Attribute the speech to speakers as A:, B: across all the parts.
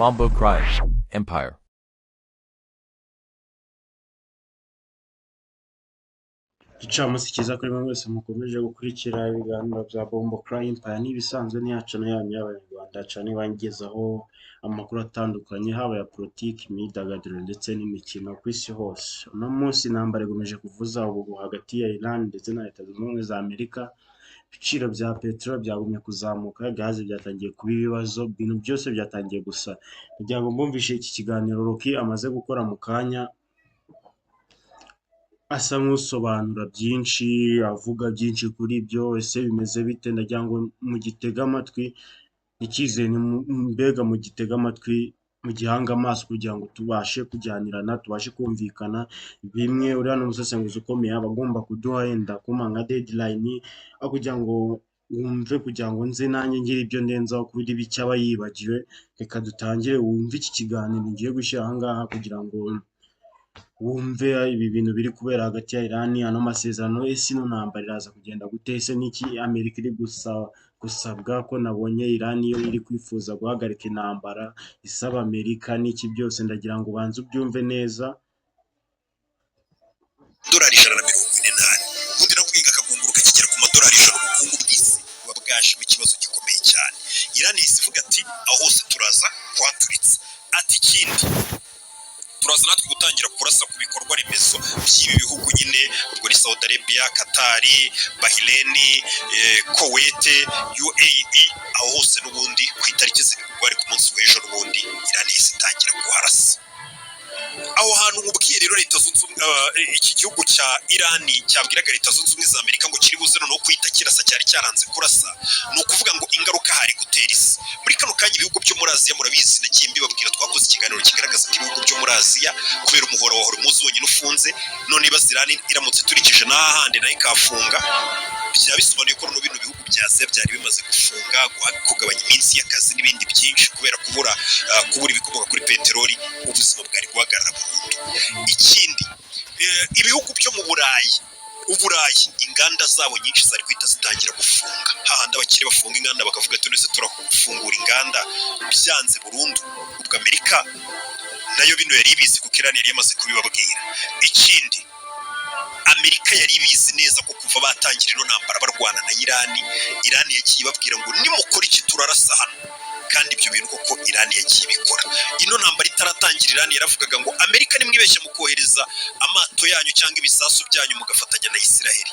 A: Bombo Cry Empire.
B: Igicamunsi cyiza kuri mwe mwese mukomeje gukurikira ibiganiro bya Bombo Cry Empire n'ibisanzwe n'iyacu yanyu y'Abanyarwanda cyane bangezaho amakuru atandukanye haba ya politiki, imyidagaduro ndetse n'imikino ku isi hose. Uno munsi intambara igomeje kuvuza ubu hagati ya Iran ndetse na Leta Zunze Ubumwe za Amerika. Ibiciro bya peteroli byagumye kuzamuka, gaze byatangiye kuba ibibazo, ibintu byose byatangiye gusa. Kugira ngo mbumvishe iki kiganiro Rocky amaze gukora mu kanya, asa nk'usobanura byinshi, avuga byinshi kuri byo, ese bimeze bite? Ndagira ngo mugitega amatwi ntikize mbega mugitega amatwi mu gihanga amaso kugira ngo tubashe kujyanirana, tubashe kumvikana. Bimwe uriya n'umusesenguzi ukomeye aba agomba kuduha yenda kuma nka deadline, aho kugira ngo wumve kugira ngo nze nanjye ngira ibyo ndenzaho kuri bike aba yibagiwe. Reka dutangire wumve iki kiganiro ngiye gushyira aha ngaha kugira ngo wumve ibi bintu biri kubera hagati ya Iran, ano masezerano, ese ino ntambara iraza kugenda gute? Ese niki Amerika iri gusabwa? Ko nabonye Iran yo iri kwifuza guhagarika intambara, isaba Amerika n'iki byose. Ndagira ngo ubanze ubyumve neza.
C: Dolari 148 ubundi nakubwira akagunguru kakigera ku madolari 100, ubukungu bw'isi buba bwashimo ikibazo gikomeye cyane. Iran isivuga ati aho hose turaza kwaturitsa, ati ikindi turaza natwe gutangira kurasa ku bikorwa remezo by'ibi bihugu nyine, ubwo ni Saudi Arabia, Qatar, Bahrain, Kuwait, UAE, aho hose n'ubundi ku itariki zirindwi ari ku munsi w'ejo n'ubundi Iran itangira kuharasa. Aho hantu nkubwiye rero Leta Zunze Ubumwe, iki gihugu cya Iran cyabwiraga Leta Zunze Ubumwe za Amerika ngo kiri buze noneho kwita kirasa, cyari cyaranze kurasa, ni ukuvuga ngo ingaruka hari gutera isi. Muri kano kanya ibihugu byo muri Aziya murabizi, nagiye mbibabwira, twakoze ikiganiro kigaragaza ko ibihugu byo muri Aziya kubera umuhora wa Hormuz wonyine ufunze, none ibaze Iran iramutse turikije n'ahandi nayo ikafunga, byaba bisobanuye ko bino bihugu bya Aziya byari bimaze gufunga, kugabanya iminsi y'akazi n'ibindi byinshi kubera kubura ibikomoka kuri peteroli, ubuzima bwari guhagarara burundu. Ikindi, ibihugu byo mu Uburayi inganda zabo nyinshi zari guhita zitangira gufunga, hahandi abakire bafunga inganda bakavuga ati nese turafungura inganda byanze burundu. Ubwo Amerika nayo bino yari ibizi kuko Iran yari yamaze kubibabwira. Ikindi, Amerika yari ibizi neza ko kuva batangira ino ntambara barwana na Iran yagiye ibabwira ngo nimukora iki turarasa hano, kandi ibyo bintu koko Iran yagiye ibikora. Ino ntambara itaratangira Iran yaravugaga ngo Amerika nimwibeshye mu kohereza amato yanyu cyangwa ibisasu byanyu mugafatanya na Israel,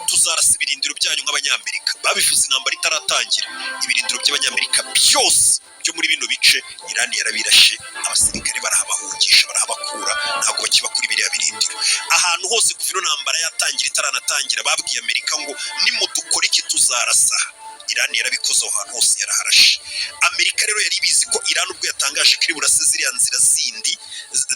C: tuzarasa ibirindiro byanyu nk'Abanyamerika. Babivuze intambara itaratangira, ibirindiro by'Abanyamerika byose byo muri bino bice Iran yarabirashe, abasirikare barahabahungisha, barahabakura, ntabwo bakiba kuri biriya birindiro. Ahantu hose kuva ino ntambara yatangira itaranatangira babwiye Amerika ngo nimudukora iki tuzarasa. Iran yarabikoze aho hantu hose yaraharashe. Amerika rero yari ibizi ko Iran ubwo yatangaje kuri burase ziriya nzira zindi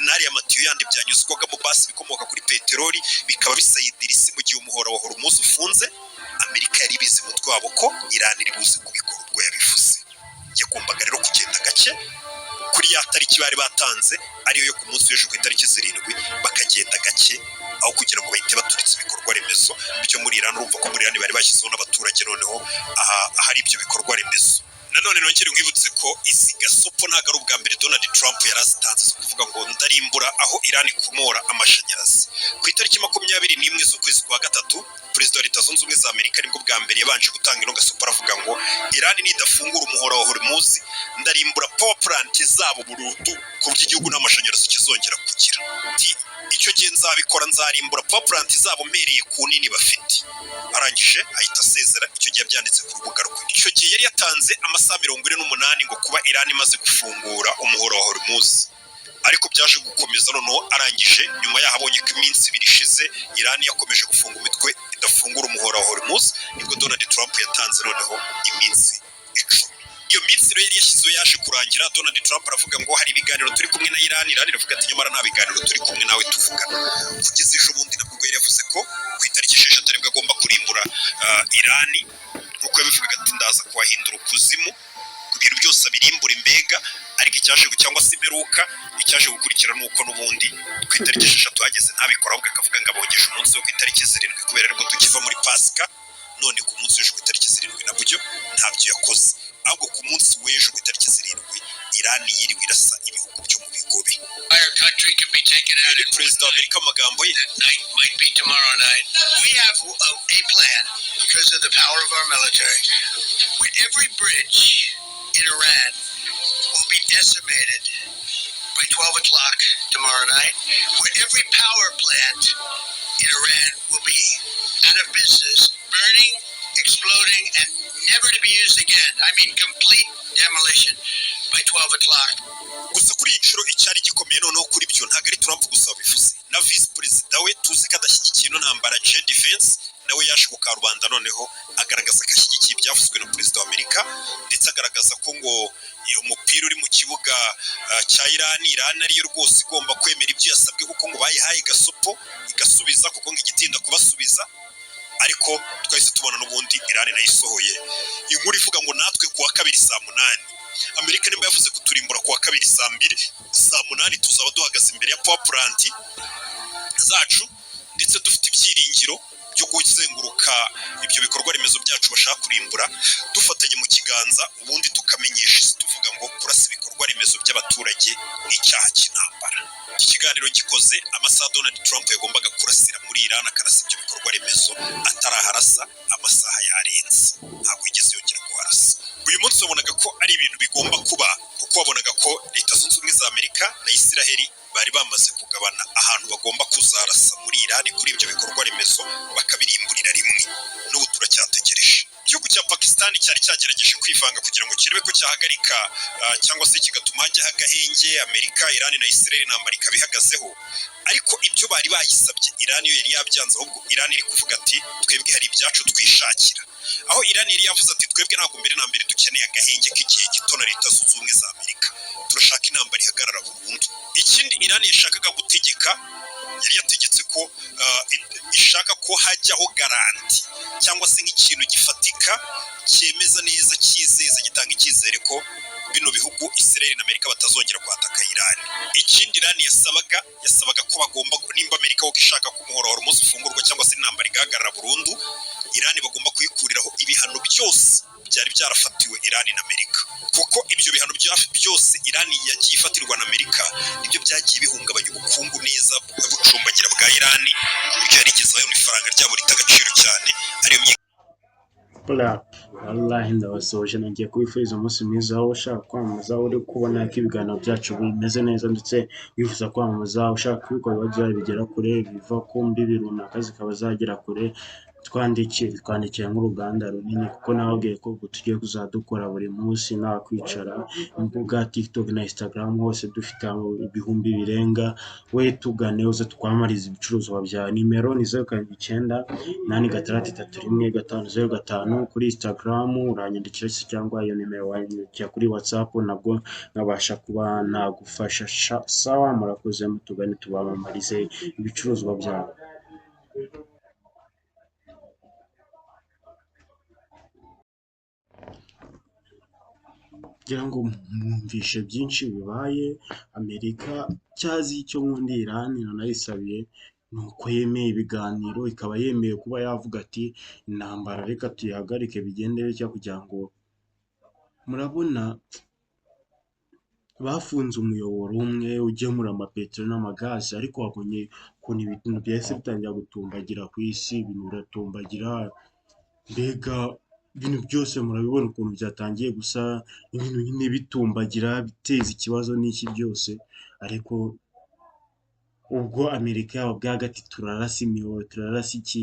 C: nari amatiyo yandi byanyuzwagamo basi bikomoka kuri peteroli bikaba bisayidira isi mu gihe umuhora wa Hormuz ufunze, Amerika yari ibizi mutwe wabo ko Iran iri buze kubikora ubwo yabivuze. Yagombaga rero kugenda gake kuri ya tariki bari batanze, ariyo yo ku munsi w'ejo ku itariki 7, bakagenda gake aho kugira ngo bahite baturitse ibikorwa remezo byo muri Iran. Urumva ko muri Iran bari bashyizeho n'abaturage noneho ahari ibyo bikorwa remezo. Nanone nongere nkwibutse ko izi gasopo ntabwo ari ubwa mbere Donald Trump yarazitanze zo kuvuga ngo ndarimbura aho Iran ikomora amashanyarazi. Ku itariki 21 z'ukwezi kwa gatatu, Perezida wa Leta Zunze Ubumwe za Amerika nibwo bwa mbere yabanje gutanga ino gasopo aravuga ngo Iran nidafungura umuhora wa Hormuz ndarimbura power plant zabo burundu ku buryo igihugu n'amashanyarazi kizongera kugira. Icyo gihe nzabikora, nzarimbura power plant zabo mpereye ku nini bafite. Arangije ahita asezera, icyo gihe byanditse ku rubuga rwe. Icyo gihe yari yatanze amasaha 48 ngo kuba Iran imaze gufungura umuhora wa Hormuz, ariko byaje gukomeza noneho arangije nyuma yaho abonye ko iminsi 2 ishize Iran yakomeje gufunga imitwe idafungura umuhora wa Hormuz, nibwo Donald Trump yatanze noneho iminsi 10. Iyo minsi rero yari yashyizeho yaje kurangira, Donald Trump aravuga ngo hari ibiganiro turi kumwe na Iran iravuga ati nyamara nta biganiro turi kumwe nawe tuvugana. Kugeza ejo bundi nabwo yari yavuze ko ku itariki 6 aribwo agomba kurimbura Iran, nkuko yabivugaga ati ndaza kuhahindura ukuzimu, ibintu byose abirimbura mbega. Ariko icyaje cyangwa se imperuka icyaje gukurikira nuko n'ubundi ku itariki 6 hageze ntabikora, ahubwo akavuga ngo abongesha umunsi wo ku itariki 7 kubera ariko tukiva muri Pasika. None ku munsi w'ejo ku itariki 7 nabyo ntabyo yakoze, ahubwo ku munsi w'ejo ku itariki 7 Iran yiriwe irasa Amerika amagambo ye.
D: That night might be tomorrow night. We have a plan because of the power of our military. Where every bridge in Iran will be decimated by 12 o'clock tomorrow night. Where every power plant in Iran will be out of business, burning, exploding, and never to be used again. I mean, complete demolition by 12 o'clock.
C: Gusa kuri iyi nshuro icyari gikomeye noneho kuri byo ntabwo ari Trump gusa wabivuze na Vice Perezida we tuzi ko adashyigikiye ino ntambara J.D. Vance nawe yaje ku karubanda noneho agaragaza ko ashyigikiye ibyavuzwe na Perezida wa Amerika ndetse agaragaza ko ngo iyo mupira uri mu kibuga cya Iran ariyo rwose igomba kwemera ibyo yasabwe kuko ngo bayihaye gasopo igasubiza kuko ngo igitinda kubasubiza ariko twahise tubona n'ubundi Iran nayo isohoye inkuru ivuga ngo natwe kuwa kabiri saa 8 Amerika nimba yavuze kuturimbura kuwa kabiri saa 2 saa 8 tuzaba duhagaze imbere ya power plant zacu ndetse dufite ibyiringiro byo kuzenguruka ibyo bikorwa remezo byacu bashaka kurimbura dufatanye mu kiganza ubundi tukamenyesha isi tuvuga ngo kurasa ibikorwa remezo by'abaturage n'icyaha cy'intambara. Iki kiganiro gikoze amasaha Donald Trump yagombaga kurasira muri Iran akarasa ibyo bikorwa remezo ataraharasa amasaha yarenze ntabwo yigeze yongera kuharasa. Uyu munsi wabonaga ko ari ibintu bigomba kuba kuko wabonaga ko Leta Zunze Ubumwe za Amerika na Israeli bari bamaze kugabana ahantu bagomba kuzarasa muri Iran kuri ibyo bikorwa remezo bakabirimburira rimwe n'ubu turacyategereje. Igihugu cya Pakistan cyari cyagerageje kwivanga kugira ngo kirebe ko cyahagarika cyangwa se kigatuma hajya agahenge Amerika, Iran na Israel intambara ikabihagazeho ariko ibyo bari bayisabye Iran yo yari yabyanze ahubwo Iran iri kuvuga ati twebwe hari ibyacu twishakira aho Iran yari yavuze ati twebwe ntabwo mbere na mbere dukeneye agahenge k'igihe gito na Leta Zunze Ubumwe za Amerika turashaka intambara ihagarara burundu. Ikindi Iran yashakaga gutegeka yari yategetse ko ishaka ko hajyaho garanti cyangwa se nk'ikintu gifatika cyemeza neza cyizeza gitanga icyizere ko bino bihugu Israel na Amerika batazongera kwataka Iran. Ikindi Iran yasabaga ko bagomba nimba Amerika ko ishaka kumuhorahora umunsi ufungurwa cyangwa se intambara igahagarara burundu Iran bagomba kuyikuriraho ibihano byose byari byarafatiwe Iran na Amerika kuko ibyo bihano byose Iran yagiye ifatirwa na Amerika nibyo byagiye bihungabanya ubukungu neza bucumbagira bwa Iran buryo yarigezayo n'ifaranga ryabo ritagaciro cyane ariyo
B: Allah ndabasoje nagiye kubifuriza umunsi mwiza aho ushaka kwamamaza uri kubona ko ibiganiro byacu bimeze neza ndetse wifuza kwamamaza ushaka kubikora bigera kure biva ku mbibi runaka zikaba zagera kure twandikira nk'uruganda runini kuko nababwiye ko tugiye kuzadukora buri munsi nta kwicara imbuga TikTok na Instagram hose dufite ibihumbi birenga we tugane uze twamariza ibicuruzwa bya nimero ni 0798631505 kuri Instagram uranyandikira cyangwa iyo nimero wanyandikira kuri WhatsApp nabwo nkabasha kuba nagufasha sawa murakoze mutugane tubamamarize ibicuruzwa byabo. kugira ngo mwumvishe byinshi bibaye Amerika cyazi icyo nkunda Iran nanayisabiye nuko yemeye ibiganiro ikaba yemeye kuba yavuga ati intambara reka tuyihagarike bigende bityo kugira ngo murabona bafunze umuyoboro umwe ugemura amapetrol n'amagazi ariko wabonye ukuntu ibintu byose bitangira gutumbagira ku isi ibintu biratumbagira mbega ibintu byose murabibona ukuntu byatangiye gusa ibintu nyine bitumbagira biteza ikibazo n'iki byose ariko ubwo Amerika yababwaga ati turarasa imiyoboro turarasa iki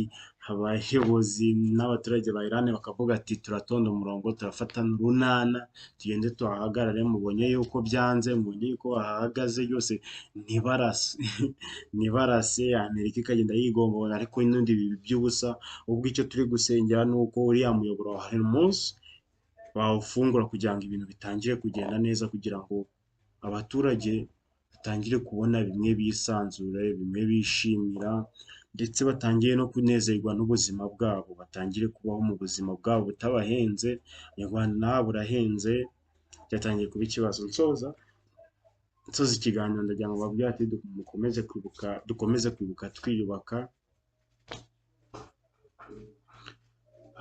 B: abayobozi n'abaturage ba Iran bakavuga ati turatonda umurongo turafata n'urunana tugende tuhahagarare mubonye yuko byanze mubonye yuko ahagaze yose ntibarase Amerika ikagenda yigombora ariko n'undi by'ubusa ubwo icyo turi gusengera nuko uriya muyoboro wa Hormuz bawufungura kugira ngo ibintu bitangire kugenda neza kugira ngo abaturage batangire kubona bimwe bisanzure bimwe bishimira ndetse batangiye no kunezerwa n'ubuzima bwabo batangire kubaho mu buzima bwabo butabahenze Nyarwanda nawe burahenze byatangiye kuba ikibazo nsoza ikiganiro ndagira ngo babwire ati dukomeze kwibuka twiyubaka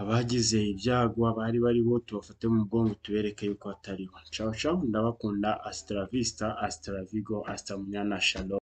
B: abagize ibyago abari bariho tubafate mu bwongo tubereke yuko atariho ciao ciao ndabakunda hasta la vista hasta la vigo hasta mañana shalom.